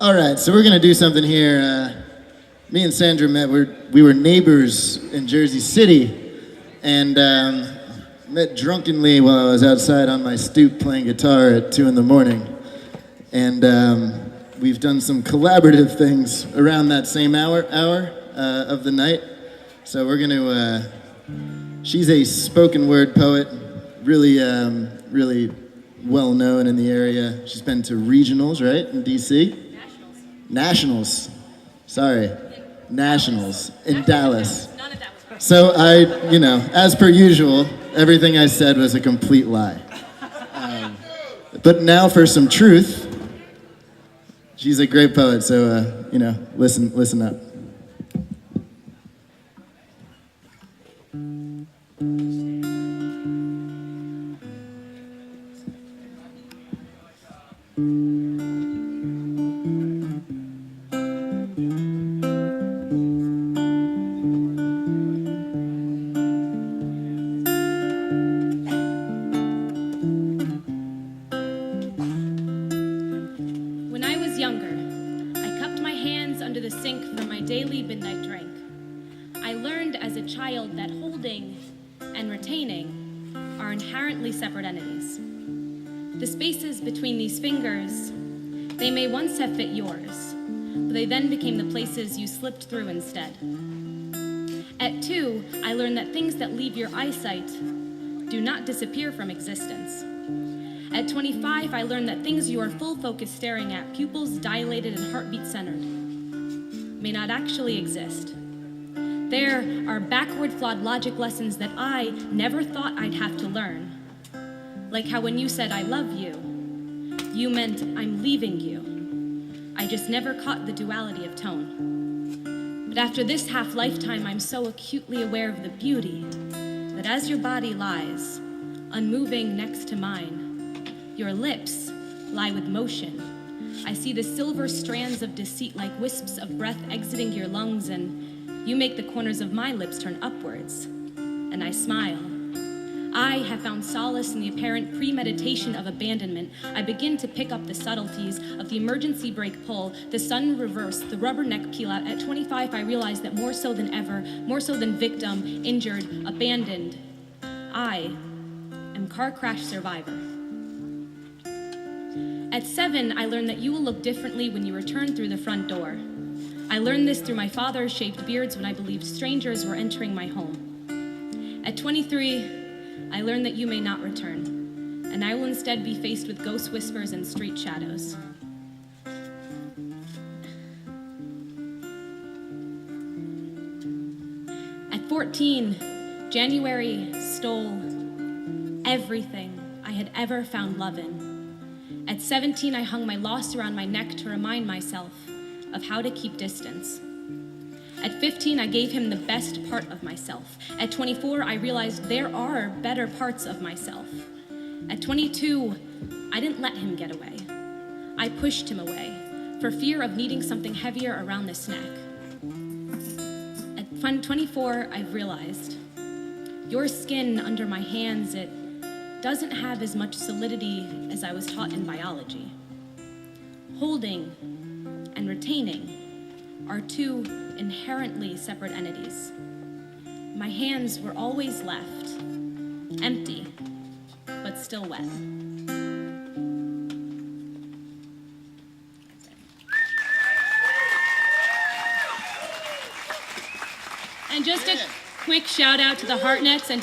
All right, so we're gonna do something here. Me and Sandra met. We were neighbors in Jersey City, and met drunkenly while I was outside on my stoop playing guitar at 2 in the morning. And we've done some collaborative things around that same hour of the night. So we're gonna. She's a spoken word poet, really well known in the area. She's been to regionals, right, in DC. Nationals. Sorry. Nationals in Dallas. None of that was right. So as per usual, everything I said was a complete lie. But now for some truth. She's a great poet, so, listen up. When I was younger, I cupped my hands under the sink for my daily midnight drink. I learned as a child that holding and retaining are inherently separate entities. The spaces between these fingers, they may once have fit yours, but they then became the places you slipped through instead. At 2, I learned that things that leave your eyesight do not disappear from existence. At 25, I learned that things you are full focus staring at, pupils dilated and heartbeat centered, may not actually exist. There are backward flawed logic lessons that I never thought I'd have to learn. Like how when you said I love you, you meant I'm leaving you. I just never caught the duality of tone. But after this half-lifetime, I'm so acutely aware of the beauty that as your body lies, unmoving next to mine, your lips lie with motion. I see the silver strands of deceit like wisps of breath exiting your lungs, and you make the corners of my lips turn upwards, and I smile. I have found solace in the apparent premeditation of abandonment. I begin to pick up the subtleties of the emergency brake pull, the sudden reverse, the rubberneck peel out. At 25, I realize that more so than ever, more so than victim, injured, abandoned, I am car crash survivor. At 7, I learned that you will look differently when you return through the front door. I learned this through my father's shaved beards when I believed strangers were entering my home. At 23, I learned that you may not return, and I will instead be faced with ghost whispers and street shadows. At 14, January stole everything I had ever found love in. At 17, I hung my loss around my neck to remind myself of how to keep distance. At 15, I gave him the best part of myself. At 24, I realized there are better parts of myself. At 22, I didn't let him get away. I pushed him away for fear of needing something heavier around this neck. At 24, I realized your skin under my hands, it doesn't have as much solidity as I was taught in biology. Holding and retaining are 2 inherently separate entities. My hands were always left, empty, but still wet. And just a quick shout out to the Heartnets and to